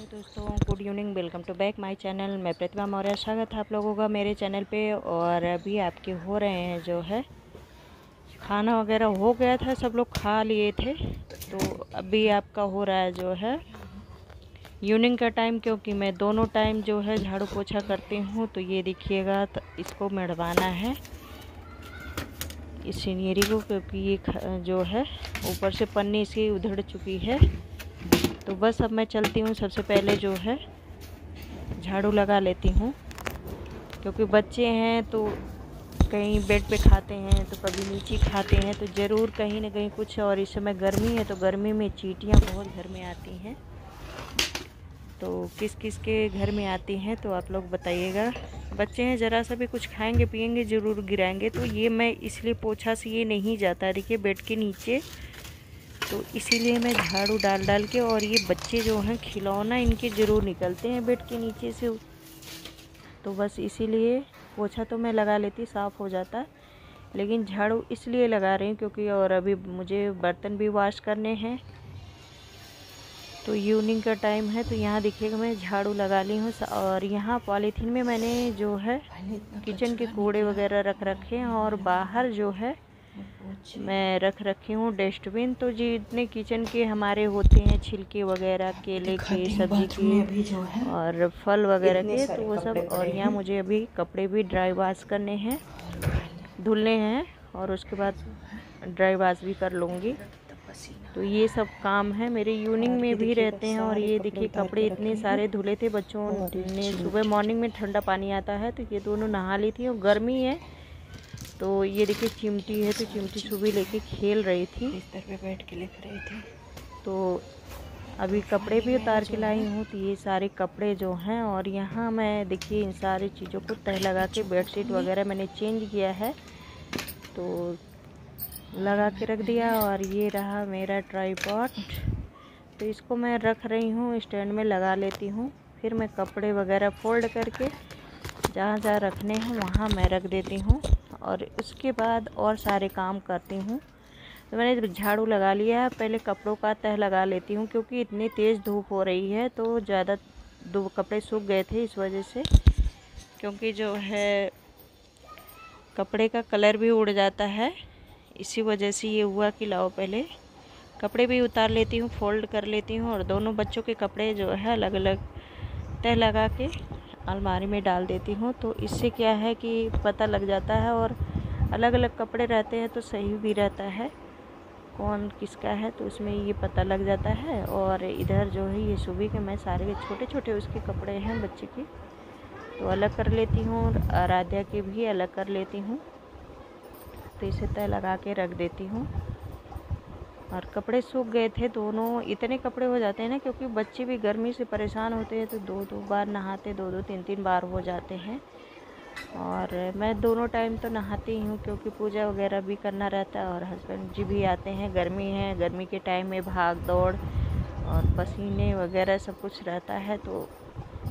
Hello दोस्तों, good evening. Welcome to back my channel. मैं प्रतिभा मौर्य, स्वागत है आप लोगों का मेरे चैनल पे। और अभी आपके हो रहे हैं जो है खाना वगैरह हो गया था, सब लोग खा लिए थे। तो अभी आपका हो रहा है जो है इवनिंग का टाइम, क्योंकि मैं दोनों टाइम जो है झाड़ू पोछा करती हूँ। तो ये देखिएगा, तो इसको मड़वाना है इस सीनरी को, क्योंकि ये जो है ऊपर से पन्नी इसकी उधड़ चुकी है। तो बस अब मैं चलती हूँ। सबसे पहले जो है झाड़ू लगा लेती हूँ, क्योंकि बच्चे हैं तो कहीं बेड पे खाते हैं तो कभी नीचे खाते हैं, तो ज़रूर कहीं ना कहीं कुछ। और इस समय गर्मी है तो गर्मी में चींटियाँ बहुत घर में आती हैं। तो किस किस के घर में आती हैं तो आप लोग बताइएगा। बच्चे हैं, ज़रा सा भी कुछ खाएंगे पिएंगे ज़रूर गिराएंगे। तो ये मैं इसलिए पोछा से ये नहीं जाता, देखिए बेड के नीचे। तो इसीलिए मैं झाड़ू डाल डाल के, और ये बच्चे जो हैं खिलौना इनके ज़रूर निकलते हैं बेड के नीचे से। तो बस इसीलिए पोछा तो मैं लगा लेती, साफ़ हो जाता। लेकिन झाड़ू इसलिए लगा रही हूँ क्योंकि और अभी मुझे बर्तन भी वॉश करने हैं। तो इवनिंग का टाइम है, तो यहाँ देखिएगा मैं झाड़ू लगा ली हूँ। और यहाँ पॉलीथीन में मैंने जो है किचन के कूड़े वगैरह रख रखे हैं, और बाहर जो है मैं रख रखी हूँ डस्टबिन। तो जितने किचन के हमारे होते हैं छिलके वगैरह, केले के, सब्जी के और फल वगैरह के, तो वो सब। और यहाँ मुझे अभी कपड़े भी ड्राई वॉश करने हैं, धुलने हैं, और उसके बाद ड्राई वॉश भी कर लूँगी। तो ये सब काम है मेरे इवनिंग में भी रहते हैं। और ये देखिए कपड़े इतने सारे धुले थे बच्चों ने। सुबह मॉर्निंग में ठंडा पानी आता है, तो ये दोनों नहा ली थी। और गर्मी है तो ये देखिए चिमटी है, तो चिमटी सुबह लेके खेल रही थी, बिस्तर पे बैठ के लिख रही थी। तो अभी कपड़े भी उतार के लाई हूँ। तो ये सारे कपड़े जो हैं, और यहाँ मैं देखिए इन सारी चीज़ों को तह लगा के, बेडशीट वगैरह मैंने चेंज किया है तो लगा के रख दिया। और ये रहा मेरा ट्राइपॉड, तो इसको मैं रख रही हूँ, स्टैंड में लगा लेती हूँ। फिर मैं कपड़े वगैरह फोल्ड करके जहाँ जहाँ रखने हैं वहाँ मैं रख देती हूँ, और उसके बाद और सारे काम करती हूँ। तो मैंने झाड़ू लगा लिया है, पहले कपड़ों का तह लगा लेती हूँ, क्योंकि इतनी तेज़ धूप हो रही है। तो ज़्यादा दो कपड़े सूख गए थे इस वजह से, क्योंकि जो है कपड़े का कलर भी उड़ जाता है। इसी वजह से ये हुआ कि लाओ पहले कपड़े भी उतार लेती हूँ, फोल्ड कर लेती हूँ, और दोनों बच्चों के कपड़े जो है अलग अलग तह लगा के अलमारी में डाल देती हूँ। तो इससे क्या है कि पता लग जाता है, और अलग अलग कपड़े रहते हैं तो सही भी रहता है कौन किसका है, तो उसमें ये पता लग जाता है। और इधर जो है ये सुबह के मैं सारे के छोटे छोटे उसके कपड़े हैं बच्चे के, तो अलग कर लेती हूँ, और आराध्या के भी अलग कर लेती हूँ। तो इसे तय लगा के रख देती हूँ। और कपड़े सूख गए थे दोनों, इतने कपड़े हो जाते हैं ना, क्योंकि बच्चे भी गर्मी से परेशान होते हैं, तो दो दो बार नहाते, दो दो तीन तीन बार हो जाते हैं। और मैं दोनों टाइम तो नहाती हूँ, क्योंकि पूजा वगैरह भी करना रहता है, और हस्बैंड जी भी आते हैं। गर्मी है, गर्मी के टाइम में भाग दौड़ और पसीने वगैरह सब कुछ रहता है, तो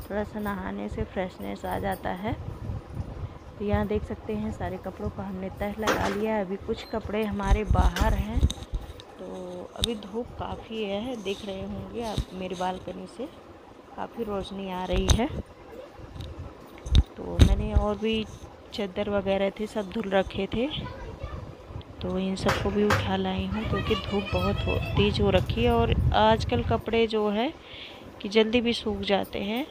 थोड़ा सा नहाने से फ्रेशनेस आ जाता है। तो यहाँ देख सकते हैं सारे कपड़ों को हमने तह लगा लिया है। अभी कुछ कपड़े हमारे बाहर हैं, तो अभी धूप काफ़ी है, देख रहे होंगे आप मेरी बालकनी से काफ़ी रोशनी आ रही है। तो मैंने और भी चादर वगैरह थे सब धुल रखे थे, तो इन सबको भी उठा लाई हूँ, क्योंकि धूप बहुत तेज़ हो रखी है। और आजकल कपड़े जो है कि जल्दी भी सूख जाते हैं।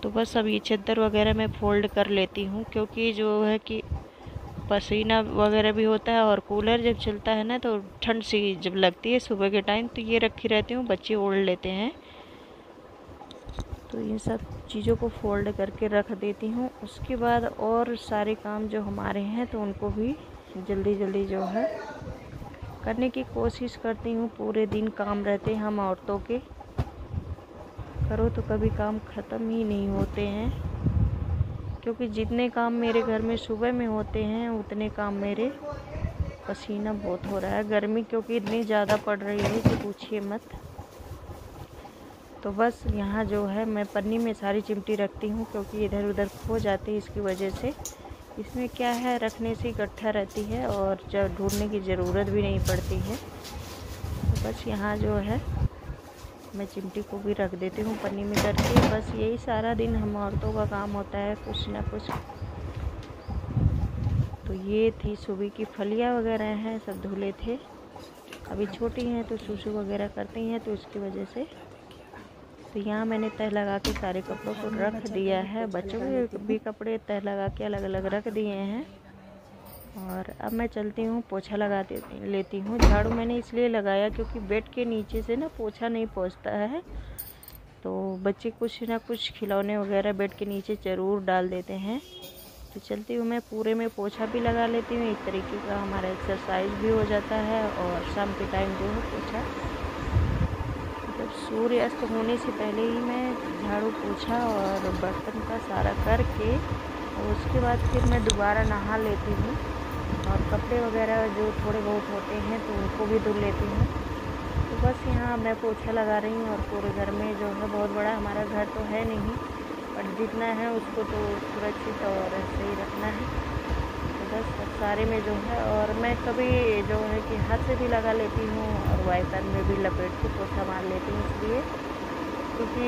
तो बस अब ये चादर वगैरह मैं फ़ोल्ड कर लेती हूँ, क्योंकि जो है कि पसीना वगैरह भी होता है, और कूलर जब चलता है ना तो ठंड सी जब लगती है सुबह के टाइम, तो ये रखी रहती हूँ, बच्चे ओढ़ लेते हैं। तो इन सब चीज़ों को फोल्ड करके रख देती हूँ। उसके बाद और सारे काम जो हमारे हैं तो उनको भी जल्दी जल्दी जो है करने की कोशिश करती हूँ। पूरे दिन काम रहते हैं हम औरतों के, करो तो कभी काम ख़त्म ही नहीं होते हैं, क्योंकि जितने काम मेरे घर में सुबह में होते हैं उतने काम मेरे पसीना बहुत हो रहा है। गर्मी क्योंकि इतनी ज़्यादा पड़ रही है कि पूछिए मत। तो बस यहाँ जो है मैं पन्नी में सारी चिमटी रखती हूँ, क्योंकि इधर उधर खो जाती है, इसकी वजह से। इसमें क्या है, रखने से इकट्ठा रहती है और जब ढूंढने की ज़रूरत भी नहीं पड़ती है। तो बस यहाँ जो है मैं चिमटी को भी रख देती हूँ पन्नी में करके। बस यही सारा दिन हम औरतों का काम होता है, कुछ ना कुछ। तो ये थी सुबह की फलियाँ वगैरह हैं, सब धुले थे। अभी छोटी हैं तो सूसू वगैरह करती हैं, तो इसकी वजह से। तो यहाँ मैंने तह लगा के सारे कपड़ों को रख दिया है। बच्चों के भी कपड़े तह लगा के अलग अलग रख दिए हैं। और अब मैं चलती हूँ, पोछा लगा लेती हूँ। झाड़ू मैंने इसलिए लगाया क्योंकि बेड के नीचे से ना पोछा नहीं पहुँचता है, तो बच्चे कुछ ना कुछ खिलौने वगैरह बेड के नीचे ज़रूर डाल देते हैं। तो चलती हूँ मैं पूरे में पोछा भी लगा लेती हूँ। एक तरीके का हमारा एक्सरसाइज भी हो जाता है। और शाम के टाइम जो है पोछा, जब सूर्य अस्त होने से पहले ही मैं झाड़ू पोछा और बर्तन का सारा करके, और उसके बाद फिर मैं दोबारा नहा लेती हूँ। और कपड़े वगैरह जो थोड़े बहुत होते हैं तो उनको भी धुल लेती हूँ। तो बस यहाँ मैं पोछा लगा रही हूँ। और पूरे घर में जो है, बहुत बड़ा हमारा घर तो है नहीं, पर जितना है उसको तो सुरक्षित और सही रखना है। तो बस सारे में जो है, और मैं कभी जो है कि हाथ से भी लगा लेती हूँ और वाइपर में भी लपेट के पोछा मार लेती हूँ, इसलिए क्योंकि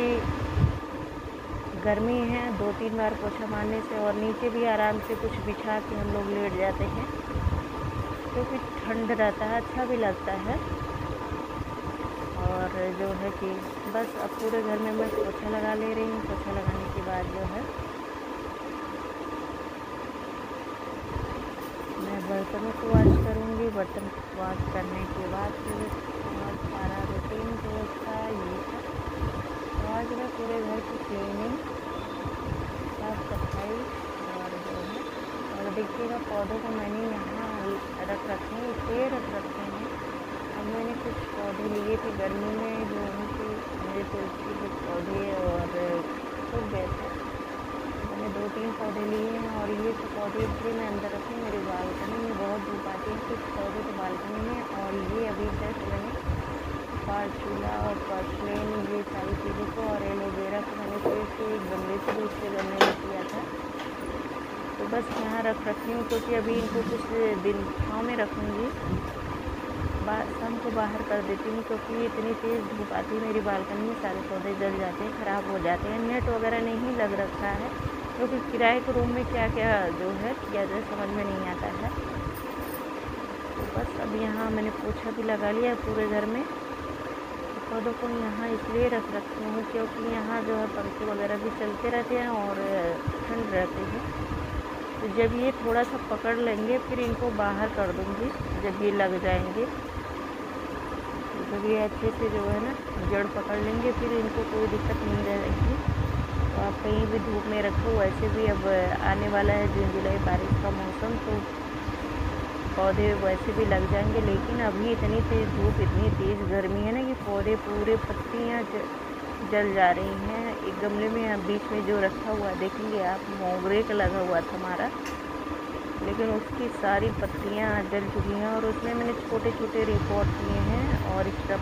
गर्मी है 2-3 बार पोछा मारने से। और नीचे भी आराम से कुछ बिछा के हम लोग लेट जाते हैं, क्योंकि ठंड रहता है, अच्छा भी लगता है। और जो है कि बस अब पूरे घर में मैं पोछा लगा ले रही हूँ। पोछा लगाने के बाद जो है मैं बर्तनों को वॉश करूँगी। बर्तन वॉश करने के बाद फिर सारा रूटीन जो था ये था। तो आज मैं पूरे घर की क्लीनिंग, साफ सफाई और जो है, और देखिएगा पौधों को मैंने यहाँ रख रखे हैं, इसलिए रख रखे हैं। अब मैंने कुछ पौधे लिए थे गर्मी में, जो उनके मेरे तुलसी के पौधे और सूख गए थे। मैंने 2-3 पौधे लिए हैं। और ये तो पौधे इसलिए मैं अंदर रखी, मेरी बालकनी में बहुत धूप आती है। कुछ पौधे तो बालकनी में, और ये अभी जस्ट मैंने फार्चूला और पर्सलेन, ये सारी चीज़ों को, और एलोवेरा को मैंने फिर से एक गमले से दूसरे गमले में किया था। तो बस यहाँ रख रखी हूँ, क्योंकि अभी इनको कुछ दिन छाँव में रखूँगी। शाम को बाहर कर देती हूँ, क्योंकि इतनी तेज़ धूप आती है मेरी बालकनी में, सारे पौधे जल जाते हैं, ख़राब हो जाते हैं। नेट वगैरह नहीं लग रखा है, क्योंकि किराए के रूम में क्या क्या जो है किया जाए समझ में नहीं आता है। तो बस अब यहाँ मैंने पोछा भी लगा लिया पूरे घर में। पौधों को यहाँ इसलिए रख रखती हूँ क्योंकि यहाँ जो है पंखे वगैरह भी चलते रहते हैं और ठंड रहती है। तो जब ये थोड़ा सा पकड़ लेंगे फिर इनको बाहर कर दूँगी, जब ये लग जाएंगे। तो जब ये अच्छे से जो है ना जड़ पकड़ लेंगे फिर इनको कोई दिक्कत नहीं रहेगी। तो आप कहीं भी धूप में रखो। वैसे भी अब आने वाला है जून जुलाई बारिश का मौसम, तो पौधे वैसे भी लग जाएंगे। लेकिन अभी इतनी तेज़ धूप, इतनी तेज़ गर्मी है ना कि पौधे पूरे पत्तियाँ जल जा रही हैं। एक गमले में बीच में जो रखा हुआ देखेंगे आप, मोगरे का लगा हुआ था हमारा, लेकिन उसकी सारी पत्तियाँ जल चुकी हैं। और उसमें मैंने छोटे छोटे रिपोर्ट किए हैं और एक्स्ट्रा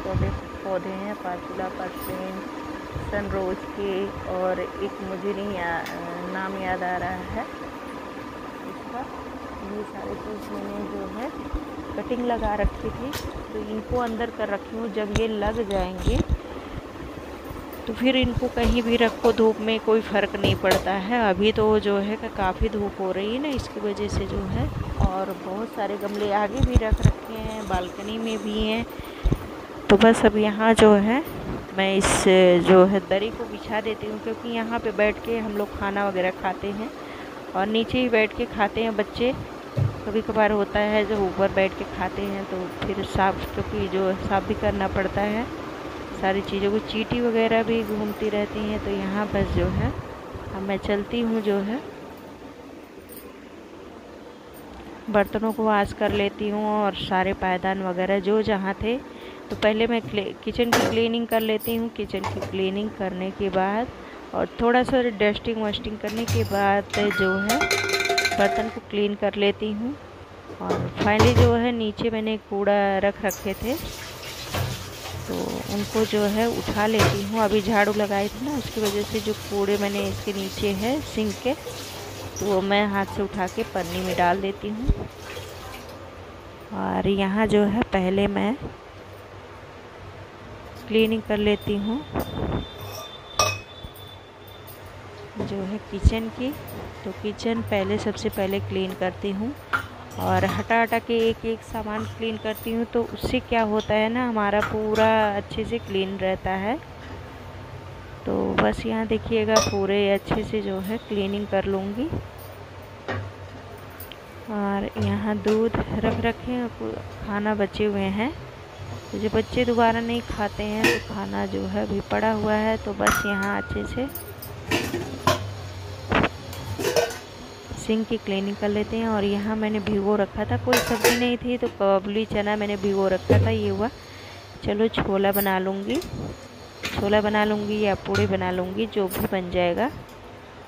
पौधे हैं, फार्चूला, पर्सलेन, सनरोज के, और एक मुझे नहीं नाम याद आ रहा है इसका। ये सारी चीज़ मैंने जो है कटिंग लगा रखी थी, तो इनको अंदर कर रखी हूँ। जब ये लग जाएंगे तो फिर इनको कहीं भी रखो, धूप में कोई फ़र्क नहीं पड़ता है। अभी तो जो है काफ़ी धूप हो रही है ना, इसकी वजह से जो है। और बहुत सारे गमले आगे भी रख रखे हैं, बालकनी में भी हैं। तो बस अब यहाँ जो है मैं इस जो है दरी को बिछा देती हूँ, क्योंकि यहाँ पे बैठ के हम लोग खाना वगैरह खाते हैं और नीचे ही बैठ के खाते हैं बच्चे। कभी कभार होता है जो ऊपर बैठ के खाते हैं, तो फिर साफ़, क्योंकि जो साफ़ भी करना पड़ता है सारी चीज़ों को, चींटी वगैरह भी घूमती रहती हैं। तो यहाँ बस जो है अब मैं चलती हूँ, जो है बर्तनों को वॉश कर लेती हूँ और सारे पायदान वगैरह जो जहाँ थे। तो पहले मैं किचन की क्लीनिंग कर लेती हूँ। किचन की क्लीनिंग करने के बाद और थोड़ा सा डस्टिंग वस्टिंग करने के बाद जो है बर्तन को क्लीन कर लेती हूँ। और फाइनली जो है नीचे मैंने कूड़ा रख रखे थे, तो उनको जो है उठा लेती हूँ। अभी झाड़ू लगाई थी ना, उसकी वजह से जो कूड़े मैंने इसके नीचे है सिंक के, तो वो मैं हाथ से उठा के पन्नी में डाल देती हूँ। और यहाँ जो है पहले मैं क्लीनिंग कर लेती हूँ जो है किचन की। तो किचन पहले सबसे पहले क्लीन करती हूँ और हटा हटा के एक एक सामान क्लीन करती हूँ। तो उससे क्या होता है ना, हमारा पूरा अच्छे से क्लीन रहता है। तो बस यहाँ देखिएगा पूरे अच्छे से जो है क्लीनिंग कर लूँगी। और यहाँ दूध रख रखे हैं, खाना बचे हुए हैं। तो जो बच्चे दोबारा नहीं खाते हैं तो खाना जो है अभी पड़ा हुआ है। तो बस यहाँ अच्छे से सिंक की क्लीनिंग कर लेते हैं। और यहाँ मैंने भिगो रखा था, कोई सब्ज़ी नहीं थी तो काबुली चना मैंने भिगो रखा था। ये हुआ, चलो छोला बना लूँगी, छोला बना लूँगी या पूड़ी बना लूँगी, जो भी बन जाएगा।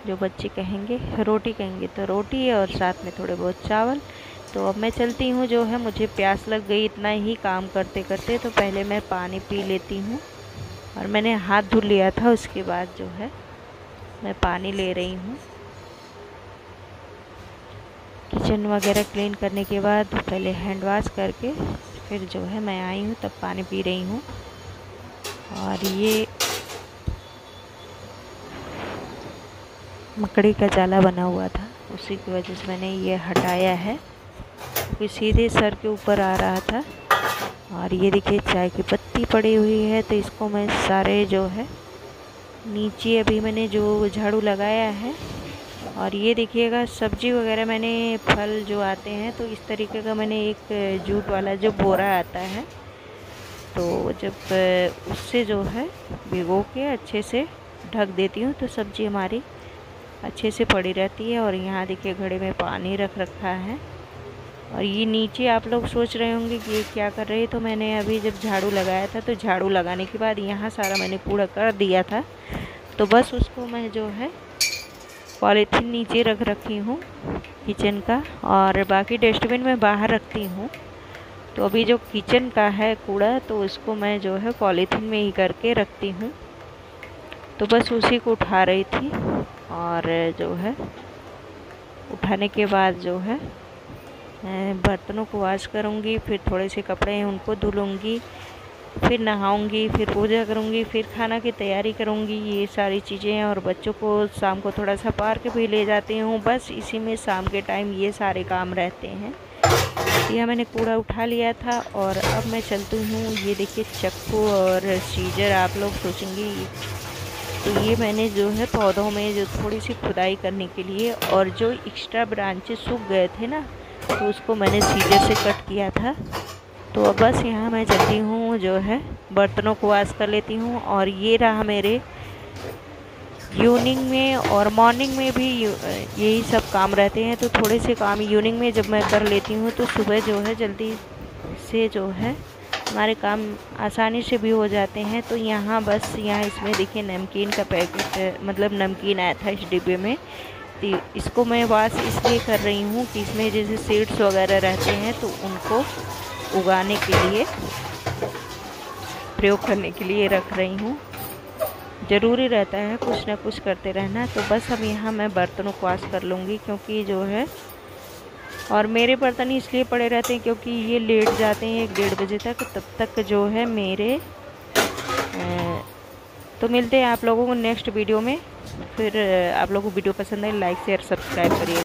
जो बच्चे कहेंगे, रोटी कहेंगे तो रोटी, और साथ में थोड़े बहुत चावल। तो अब मैं चलती हूँ, जो है मुझे प्यास लग गई इतना ही काम करते करते। तो पहले मैं पानी पी लेती हूँ। और मैंने हाथ धुल लिया था, उसके बाद जो है मैं पानी ले रही हूँ। किचन वगैरह क्लीन करने के बाद पहले हैंड वॉश करके फिर जो है मैं आई हूँ, तब पानी पी रही हूँ। और ये मकड़ी का जाला बना हुआ था, उसी की वजह से मैंने ये हटाया है, क्योंकि सीधे सर के ऊपर आ रहा था। और ये देखिए चाय की पत्ती पड़ी हुई है, तो इसको मैं सारे जो है नीचे अभी मैंने जो झाड़ू लगाया है। और ये देखिएगा सब्जी वगैरह मैंने, फल जो आते हैं तो इस तरीके का मैंने एक जूट वाला जो बोरा आता है, तो जब उससे जो है भिगो के अच्छे से ढक देती हूँ तो सब्जी हमारी अच्छे से पड़ी रहती है। और यहाँ देखिए घड़े में पानी रख रखा है। और ये नीचे आप लोग सोच रहे होंगे कि ये क्या कर रही है। तो मैंने अभी जब झाड़ू लगाया था, तो झाड़ू लगाने के बाद यहाँ सारा मैंने कूड़ा कर दिया था, तो बस उसको मैं जो है पॉलीथीन नीचे रख रखी हूँ किचन का, और बाकी डस्टबिन में बाहर रखती हूँ। तो अभी जो किचन का है कूड़ा, तो उसको मैं जो है पॉलीथीन में ही करके रखती हूँ। तो बस उसी को उठा रही थी। और जो है उठाने के बाद जो है बर्तनों को वॉश करूँगी, फिर थोड़े से कपड़े हैं उनको धुलूँगी, फिर नहाऊँगी, फिर पूजा करूँगी, फिर खाना की तैयारी करूँगी, ये सारी चीज़ें। और बच्चों को शाम को थोड़ा सा पार्क भी ले जाती हूँ। बस इसी में शाम के टाइम ये सारे काम रहते हैं। यह मैंने कूड़ा उठा लिया था और अब मैं चलती हूँ। ये देखिए चक्कू और सीजर, आप लोग सोचेंगे तो ये मैंने जो है पौधों में जो थोड़ी सी खुदाई करने के लिए, और जो एक्स्ट्रा ब्रांचेस सूख गए थे ना, तो उसको मैंने सीजर से कट किया था। तो अब बस यहाँ मैं चलती हूँ, जो है बर्तनों को वॉश कर लेती हूँ। और ये रहा मेरे इवनिंग में और मॉर्निंग में भी यही सब काम रहते हैं। तो थोड़े से काम इवनिंग में जब मैं कर लेती हूँ, तो सुबह जो है जल्दी से जो है हमारे काम आसानी से भी हो जाते हैं। तो यहाँ बस यहाँ इसमें देखिए नमकीन का पैकेट, मतलब नमकीन आया था इस डिब्बे में। तो इसको मैं वॉश इसलिए कर रही हूँ कि इसमें जैसे सीड्स वगैरह रहते हैं, तो उनको उगाने के लिए, प्रयोग करने के लिए रख रही हूँ। ज़रूरी रहता है कुछ ना कुछ करते रहना। तो बस अब यहाँ मैं बर्तनों को वॉश कर लूँगी, क्योंकि जो है, और मेरे बर्तन इसलिए पड़े रहते हैं क्योंकि ये लेट जाते हैं 1-1:30 बजे तक, तब तक जो है मेरे तो मिलते हैं आप लोगों को नेक्स्ट वीडियो में। फिर आप लोगों को वीडियो पसंद है, लाइक शेयर सब्सक्राइब करिए।